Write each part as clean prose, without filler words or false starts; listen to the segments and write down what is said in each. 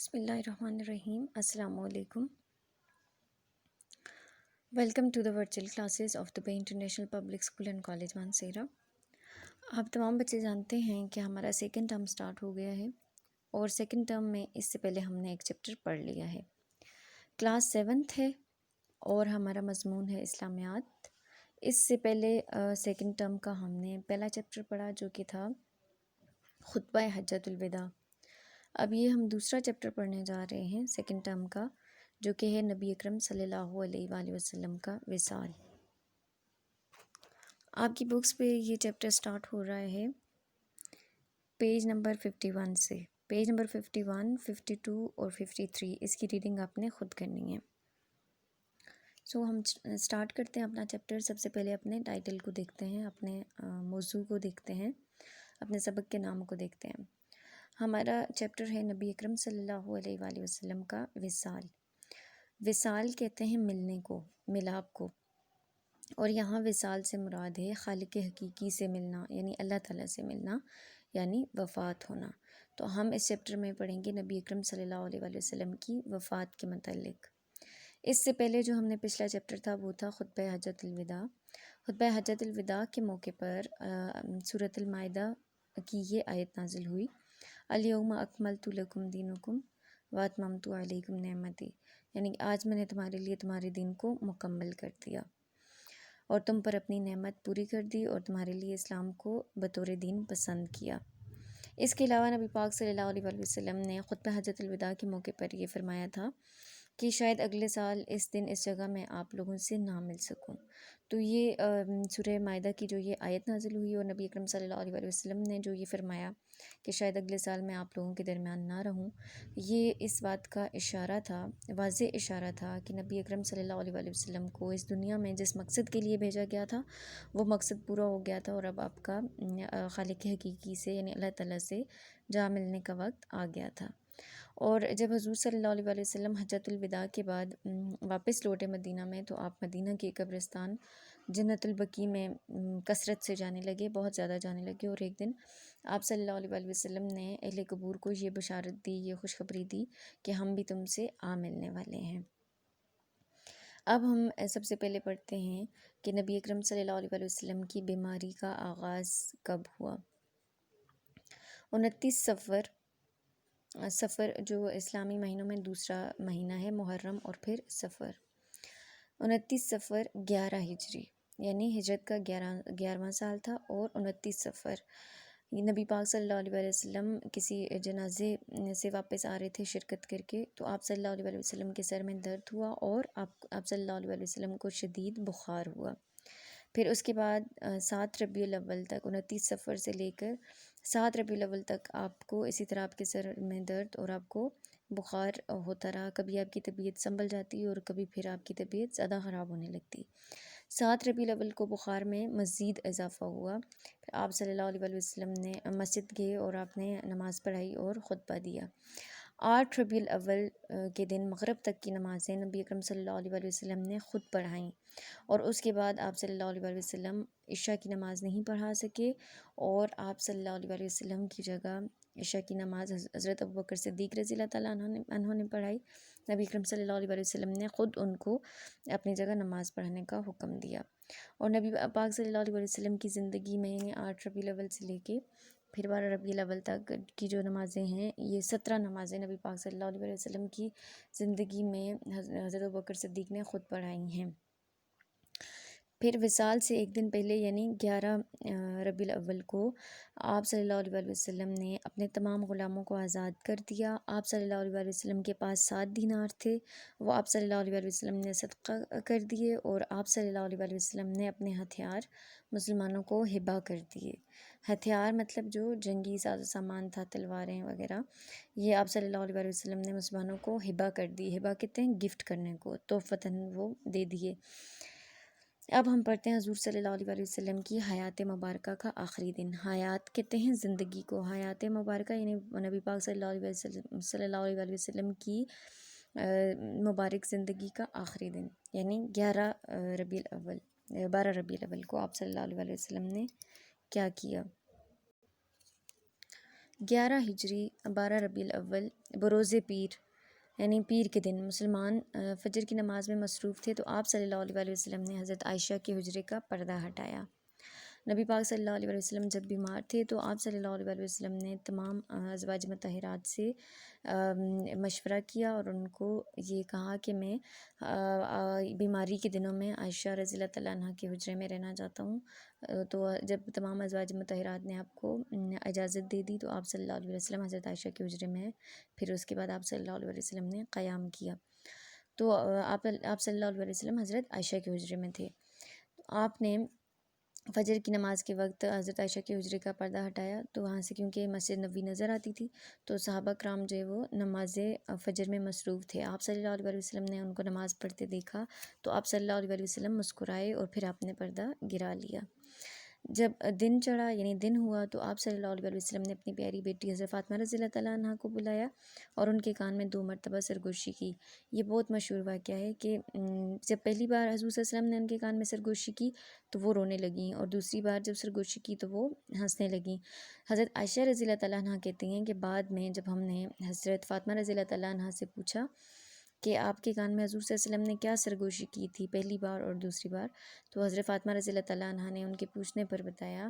بسم اللہ الرحمن الرحیم. السلام علیکم. Welcome to the virtual classes of Dubai international public school and college Mansehra. آپ تمام بچے جانتے ہیں کہ ہمارا سیکنڈ ٹرم سٹارٹ ہو گیا ہے اور سیکنڈ ٹرم میں اس سے پہلے ہم نے ایک چیپٹر پڑھ لیا ہے. کلاس 7th ہے اور ہمارا مضمون ہے اسلامیات. اس سے پہلے سیکنڈ ٹرم کا ہم نے پہلا چیپٹر پڑھا جو کہ تھا خطبہ حجۃ الوداع. اب یہ ہم دوسرا چیپٹر پڑھنے جا رہے ہیں سیکنڈ ٹرم کا جو کہ ہے نبی اکرم صلی اللہ علیہ وآلہ وسلم کا وصال. آپ کی بکس پہ یہ چیپٹر سٹارٹ ہو رہا ہے پیج نمبر 51 سے. پیج نمبر 51, 52 اور 53 اس کی ریڈنگ آپ نے خود کرنی ہے. ہم سٹارٹ کرتے ہیں اپنا چیپٹر. سب سے پہلے اپنے ٹائٹل کو دیکھتے ہیں، اپنے موضوع کو دیکھتے ہیں، اپنے سبق کے نام کو دیکھتے ہیں. ہمارا چیپٹر ہے نبی اکرم صلی اللہ علیہ وآلہ وسلم کا وصال. وصال کہتے ہیں ملنے کو، ملاپ کو، اور یہاں وصال سے مراد ہے خالق حقیقی سے ملنا، یعنی اللہ تعالیٰ سے ملنا، یعنی وفات ہونا. تو ہم اس چیپٹر میں پڑھیں گے نبی اکرم صلی اللہ علیہ وآلہ وسلم کی وفات کے متعلق. اس سے پہلے جو ہم نے پچھلا چیپٹر تھا وہ تھا خطبہ حجۃ الوداع. خطبہ حجۃ الوداع کے موقع پر سورۃ المائدہ کی یہ آیت نازل ہوئی: الیوم اکملت لکم دینکم واتممت علیکم نعمتی، یعنی آج میں نے تمہارے لیے تمہارے دین کو مکمل کر دیا اور تم پر اپنی نعمت پوری کر دی اور تمہارے لیے اسلام کو بطور دین پسند کیا. اس کے علاوہ نبی پاک صلی اللہ علیہ وآلہ وسلم نے خطبہ حجۃ الوداع کے موقع پر یہ فرمایا تھا کہ شاید اگلے سال اس دن اس جگہ میں آپ لوگوں سے نہ مل سکوں. تو یہ سورہ مائدہ کی جو یہ آیت نازل ہوئی اور نبی اکرم صلی اللہ علیہ وآلہ وسلم نے جو یہ فرمایا کہ شاید اگلے سال میں آپ لوگوں کے درمیان نہ رہوں، یہ اس بات کا اشارہ تھا، واضح اشارہ تھا کہ نبی اکرم صلی اللہ علیہ وآلہ وسلم کو اس دنیا میں جس مقصد کے لیے بھیجا گیا تھا وہ مقصد پورا ہو گیا تھا اور اب آپ کا خالق حقیقی سے یعنی اللہ تعالیٰ سے جا ملنے کا وقت آ گیا تھا. اور جب حضور صلی اللہ علیہ وآلہ وسلم حجۃ الوداع کے بعد واپس لوٹے مدینہ میں تو آپ مدینہ کے قبرستان جنت البقیع میں کثرت سے جانے لگے، بہت زیادہ جانے لگے. اور ایک دن آپ صلی اللہ علیہ وآلہ وسلم نے اہل قبور کو یہ بشارت دی، یہ خوشخبری دی کہ ہم بھی تم سے آ ملنے والے ہیں. اب ہم سب سے پہلے پڑھتے ہیں کہ نبی اکرم صلی اللہ علیہ وآلہ وسلم کی بیماری کا آغاز کب ہوا. 29 صفر جو اسلامی مہینوں میں دوسرا مہینہ ہے، محرم اور پھر صفر. 29 صفر 11 ہجری، یعنی ہجرت کا 11واں سال تھا. اور 29 صفر نبی پاک صلی اللہ علیہ وآلہ وسلم کسی جنازے سے واپس آ رہے تھے شرکت کر کے، تو آپ صلی اللہ علیہ وآلہ وسلم کے سر میں درد ہوا اور آپ صلی اللہ علیہ وآلہ وسلم کو شدید بخار ہوا. پھر اس کے بعد 7 ربیع الاول تک، 29 صفر سے لے کر 7 ربیع الاول تک آپ کو اسی طرح آپ کے سر میں درد اور آپ کو بخار ہوتا رہا. کبھی آپ کی طبیعت سنبھل جاتی اور کبھی پھر آپ کی طبیعت زیادہ خراب ہونے لگتی. 7 ربیع الاول کو بخار میں مزید اضافہ ہوا. پھر آپ صلی اللہ علیہ وآلہ وسلم نے مسجد گئے اور آپ نے نماز پڑھائی اور خطبہ دیا. 8 ربیع الاول کے دن مغرب تک کی نمازیں نبی اکرم صلی اللہ علیہ وآلہ وسلم نے خود پڑھائیں اور اس کے بعد آپ صلی اللہ علیہ وآلہ وسلم عشاء کی نماز نہیں پڑھا سکے اور آپ صلی اللہ علیہ وآلہ وسلم کی جگہ عشاء کی نماز حضرت ابوبکر صدیق رضی اللہ تعالیٰ عنہ نے پڑھائی. نبی اکرم صلی اللہ علیہ وآلہ وسلم نے خود ان کو اپنی جگہ نماز پڑھنے کا حکم دیا. اور نبی پاک صلی اللہ علیہ وآلہ وسلم کی زندگی میں 8 ربیع الاول سے لے کے پھر 12 ربیع الاول تک کی جو نمازیں ہیں، یہ 17 نمازیں نبی پاک صلی اللہ علیہ وآلہ وسلم کی زندگی میں حضرت ابوبکر صدیق نے خود پڑھائی ہیں. پھر وصال سے ایک دن پہلے یعنی 11 ربیع الاول کو آپ صلی اللہ علیہ وآلہ وسلم نے اپنے تمام غلاموں کو آزاد کر دیا. آپ صلی اللہ علیہ وآلہ وسلم کے پاس 7 دینار تھے، وہ آپ صلی اللہ علیہ وآلہ وسلم نے صدقہ کر دیے اور آپ صلی اللہ علیہ وآلہ وسلم نے اپنے ہتھیار مسلمانوں کو ہبہ کر دیے. ہتھیار مطلب جو جنگی ساز و سامان تھا، تلواریں وغیرہ، یہ آپ صلی اللہ علیہ وآلہ وسلم نے مسلمانوں کو ہبہ کر دی. ہبہ کہتے ہیں گفٹ کرنے کو، تحفتاً وہ دے دیے. اب ہم پڑھتے ہیں حضور صلی اللہ علیہ وآلہ وسلم کی حیات مبارکہ کا آخری دن. حیات کہتے ہیں زندگی کو، حیات مبارکہ یعنی نبی پاک صلی اللہ علیہ وآلہ وسلم کی مبارک زندگی کا آخری دن، یعنی 12 ربیع الاول کو آپ صلی اللہ علیہ وآلہ وسلم نے کیا کیا. 11 ہجری 12 ربیع الاول بروز پیر یعنی پیر کے دن مسلمان فجر کی نماز میں مصروف تھے، تو آپ صلی اللہ علیہ وسلم نے حضرت عائشہ کے حجرے کا پردہ ہٹایا۔ نبی پاک صلی اللہ علیہ وسلم جب بیمار تھے تو آپ صلی اللہ علیہ وسلم نے تمام ازواج مطہرات سے مشورہ کیا اور ان کو یہ کہا کہ میں بیماری کے دنوں میں عائشہ رضی اللہ تعالیٰ عنہ کے حجرے میں رہنا چاہتا ہوں۔ تو جب تمام ازواج مطہرات نے آپ کو اجازت دے دی تو آپ صلی اللہ علیہ وسلم حضرت عائشہ کے حجرے میں، پھر اس کے بعد آپ صلی اللہ علیہ وسلم نے قیام کیا، تو آپ صلی اللہ علیہ وسلم حضرت عائشہ کے حجرے میں تھے۔ آپ نے فجر کی نماز کے وقت حضرت عائشہ کے حجرے کا پردہ ہٹایا، تو وہاں سے کیونکہ مسجد نبوی نظر آتی تھی، تو صحابہ کرام جو ہے وہ نماز فجر میں مصروف تھے۔ آپ صلی اللہ علیہ وسلم نے ان کو نماز پڑھتے دیکھا تو آپ صلی اللہ علیہ وسلم مسکرائے اور پھر آپ نے پردہ گرا لیا۔ جب دن چڑھا یعنی دن ہوا تو آپ صلی اللہ علیہ وسلم نے اپنی پیاری بیٹی حضرت فاطمہ رضی اللہ تعالیٰ عنہ کو بلایا اور ان کے کان میں 2 مرتبہ سرگوشی کی۔ یہ بہت مشہور واقعہ ہے کہ جب پہلی بار حضور صلی اللہ علیہ وسلم نے ان کے کان میں سرگوشی کی تو وہ رونے لگیں، اور دوسری بار جب سرگوشی کی تو وہ ہنسنے لگیں۔ حضرت عائشہ رضی اللہ تعالیٰ عنہ کہتی ہیں کہ بعد میں جب ہم نے حضرت فاطمہ رضی اللہ تعالیٰ عنہ سے پوچھا کہ آپ کے کان میں حضور صلی اللہ علیہ وسلم نے کیا سرگوشی کی تھی پہلی بار اور دوسری بار، تو حضرت فاطمہ رضی اللہ تعالیٰ عنہ نے ان کے پوچھنے پر بتایا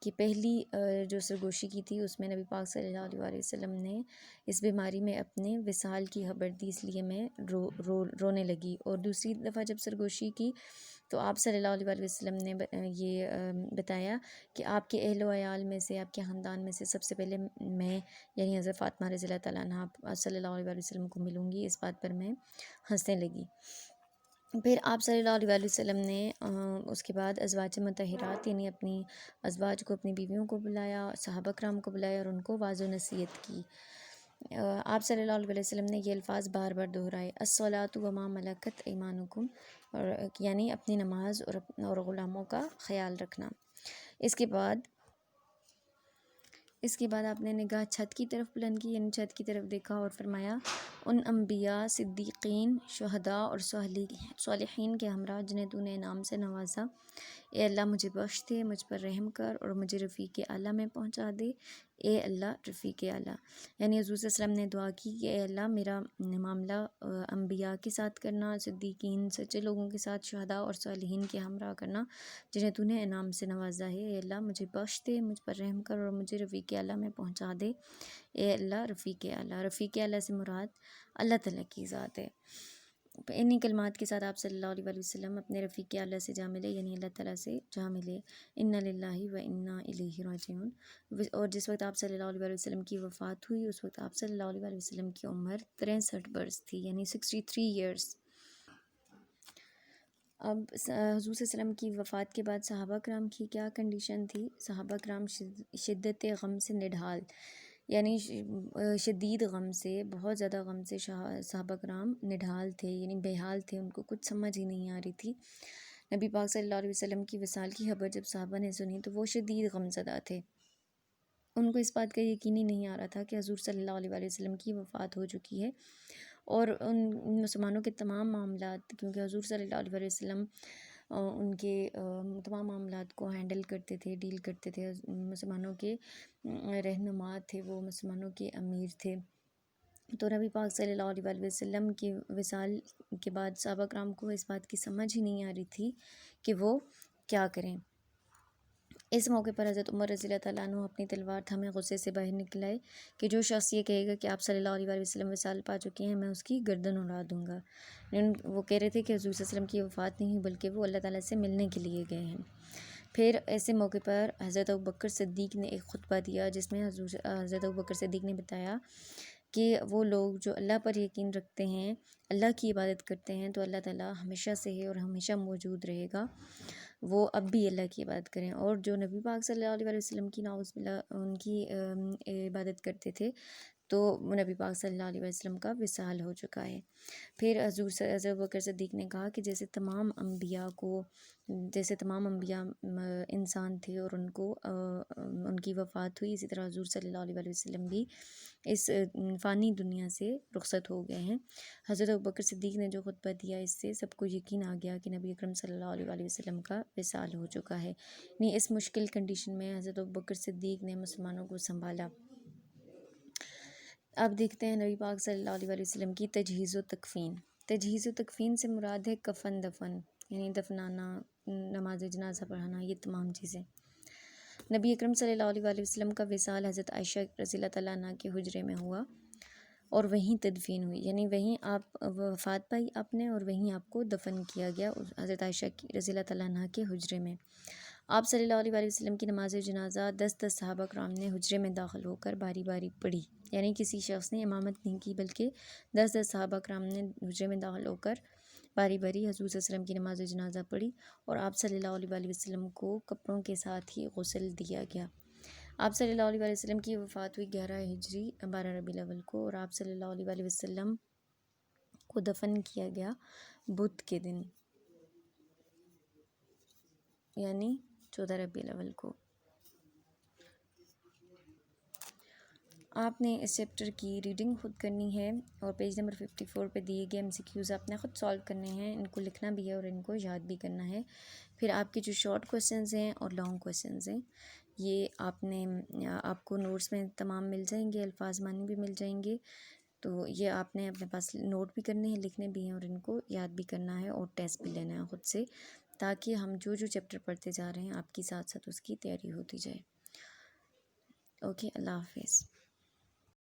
کہ پہلی جو سرگوشی کی تھی اس میں نبی پاک صلی اللہ علیہ وسلم نے اس بیماری میں اپنے وصال کی خبر دی، اس لیے میں رونے لگی، اور دوسری دفعہ جب سرگوشی کی تو آپ صلی اللہ علیہ وسلم نے یہ بتایا کہ آپ کے اہل و عیال میں سے، آپ کے خاندان میں سے سب سے پہلے میں یعنی حضرت فاطمہ رضی اللہ تعالیٰ عنہ صلی اللہ علیہ وسلم کو ملوں گی۔ اس بات پر میں ہنسنے لگی۔ پھر آپ صلی اللہ علیہ وسلم نے اس کے بعد ازواج مطہرات یعنی اپنی ازواج کو، اپنی بیویوں کو بلایا، صحابہ کرام کو بلایا اور ان کو واعظ و نصیحت کی۔ آپ صلی اللہ علیہ وسلم نے یہ الفاظ بار بار دہرائے، الصلاۃ وما ملکت ایمانکم، اور یعنی اپنی نماز اور غلاموں کا خیال رکھنا۔ اس کے بعد آپ نے نگاہ چھت کی طرف بلند کی، یعنی چھت کی طرف دیکھا اور فرمایا، ان انبیاء، صدیقین، شہداء اور صالحین کے ہمراہ جنہیں تو نے انعام سے نوازا، اے اللہ مجھے بخش دے، مجھ پر رحم کر اور مجھے رفیق اعلیٰ میں پہنچا دے، اے اللہ رفیق اعلیٰ۔ یعنی حضور صلی اللہ علیہ وسلم نے دعا کی کہ اے اللہ میرا معاملہ انبیاء کے ساتھ کرنا، صدیقین سچے لوگوں کے ساتھ، شہداء اور صالحین کے ہمراہ کرنا جنہیں تو نے انعام سے نوازا ہے، اے اللہ مجھے بخش دے، مجھ پر رحم کر اور مجھے رفیق اعلیٰ میں پہنچا دے، اے اللہ رفیق اعلیٰ۔ رفیق اعلیٰ سے مراد اللہ تعالیٰ کی ذات ہے۔ انہی کلمات کے ساتھ آپ صلی اللہ علیہ وسلم اپنے رفیق اعلیٰ سے جا ملے، یعنی اللہ تعالیٰ سے جا ملے، انا للہ و انا الیہ راجعون۔ اور جس وقت آپ صلی اللہ علیہ وسلم کی وفات ہوئی اس وقت آپ صلی اللہ علیہ وسلم کی عمر 63 برس تھی، یعنی 63 ایئرس۔ اب حضور صلی اللہ علیہ وسلم کی وفات کے بعد صحابہ کرام کی کیا کنڈیشن تھی؟ صحابہ کرام شدت غم سے نڈھال، یعنی شدید غم سے، بہت زیادہ غم سے صحابہ کرام نڈھال تھے، یعنی بے حال تھے، ان کو کچھ سمجھ ہی نہیں آ رہی تھی۔ نبی پاک صلی اللہ علیہ وسلم کی وصال کی خبر جب صحابہ نے سنی تو وہ شدید غم زدہ تھے، ان کو اس بات کا یقین ہی نہیں آ رہا تھا کہ حضور صلی اللہ علیہ وسلم کی وفات ہو چکی ہے، اور ان مسلمانوں کے تمام معاملات، کیونکہ حضور صلی اللہ علیہ وسلم ان کے تمام معاملات کو ہینڈل کرتے تھے، ڈیل کرتے تھے، مسلمانوں کے رہنما تھے، وہ مسلمانوں کے امیر تھے، تو نبی پاک صلی اللہ علیہ وسلم کی وصال کے بعد صحابہ کرام کو اس بات کی سمجھ ہی نہیں آ رہی تھی کہ وہ کیا کریں۔ اس موقع پر حضرت عمر رضی اللہ تعالیٰ عنہ اپنی تلوار تھامے غصے سے باہر نکل آئے کہ جو شخص یہ کہے گا کہ آپ صلی اللہ علیہ وسلم وصال پا چکے ہیں، میں اس کی گردن اڑا دوں گا۔ وہ کہہ رہے تھے کہ حضور صلی اللہ علیہ وسلم کی وفات نہیں ہوئی بلکہ وہ اللہ تعالیٰ سے ملنے کے لیے گئے ہیں۔ پھر ایسے موقع پر حضرت ابوبکر صدیق نے ایک خطبہ دیا جس میں حضرت ابوبکر صدیق نے بتایا کہ وہ لوگ جو اللہ پر یقین رکھتے ہیں، اللہ کی عبادت کرتے ہیں، تو اللہ تعالیٰ ہمیشہ سے ہے اور ہمیشہ موجود رہے گا، وہ اب بھی اللہ کی عبادت کریں، اور جو نبی پاک صلی اللہ علیہ وسلم کی نعوذ باللہ ان کی عبادت کرتے تھے تو نبی پاک صلی اللہ علیہ وسلم کا وصال ہو چکا ہے۔ پھر حضرت ابوبکر صدیق نے کہا کہ جیسے تمام انبیاء انسان تھے اور ان کی وفات ہوئی، اسی طرح حضور صلی اللہ علیہ وسلم بھی اس فانی دنیا سے رخصت ہو گئے ہیں۔ حضرت ابوبکر صدیق نے جو خطبہ دیا اس سے سب کو یقین آ گیا کہ نبی اکرم صلی اللہ علیہ وسلم کا وصال ہو چکا ہے، یعنی اس مشکل کنڈیشن میں حضرت ابوبکر صدیق نے مسلمانوں کو سنبھالا۔ اب دیکھتے ہیں نبی پاک صلی اللہ علیہ وسلم کی تجہیز و تکفین۔ تجہیز و تکفین سے مراد ہے کفن دفن، یعنی دفنانا، نماز جنازہ پڑھانا، یہ تمام چیزیں۔ نبی اکرم صلی اللہ علیہ وسلم کا وصال حضرت عائشہ رضی اللہ تعالیٰ عنہ کے حجرے میں ہوا اور وہیں تدفین ہوئی، یعنی وہیں آپ وفات پائی آپ نے اور وہیں آپ کو دفن کیا گیا حضرت عائشہ کی رضی اللہ تعالیٰ عنہ کے حجرے میں۔ آپ صلی اللہ علیہ وسلم کی نماز جنازہ 10 صحابہ کرام نے حجرے میں داخل ہو کر باری باری پڑھی، یعنی کسی شخص نے امامت نہیں کی بلکہ 10 صحابہ کرام نے حجرے میں داخل ہو کر باری باری حضور صلی اللہ علیہ وسلم کی نماز جنازہ پڑھی، اور آپ صلی اللہ علیہ وسلم کو کپڑوں کے ساتھ ہی غسل دیا گیا۔ آپ صلی اللہ علیہ وسلم کی وفات ہوئی 11 ہجری 12 ربیع الاول کو، اور آپ صلی اللہ علیہ وسلم کو دفن کیا گیا بدھ کے دن، یعنی 14 ربیع الاول کو۔ آپ نے اس چیپٹر کی ریڈنگ خود کرنی ہے اور پیج نمبر 54 پہ دیے گئے MCQs آپ نے خود سالو کرنے ہیں، ان کو لکھنا بھی ہے اور ان کو یاد بھی کرنا ہے۔ پھر آپ کے جو شارٹ کویسچنز ہیں اور لانگ کویسچنز ہیں یہ آپ کو نوٹس میں تمام مل جائیں گے، الفاظ معنی بھی مل جائیں گے، تو یہ آپ نے اپنے پاس نوٹ بھی کرنے ہیں، لکھنے بھی ہیں اور ان کو یاد بھی کرنا ہے اور ٹیسٹ بھی لینا ہے خود سے، تاکہ ہم جو چیپٹر پڑھتے جا رہے ہیں آپ کی ساتھ ساتھ اس کی تیاری ہوتی جائے۔ اوکے، اللہ حافظ۔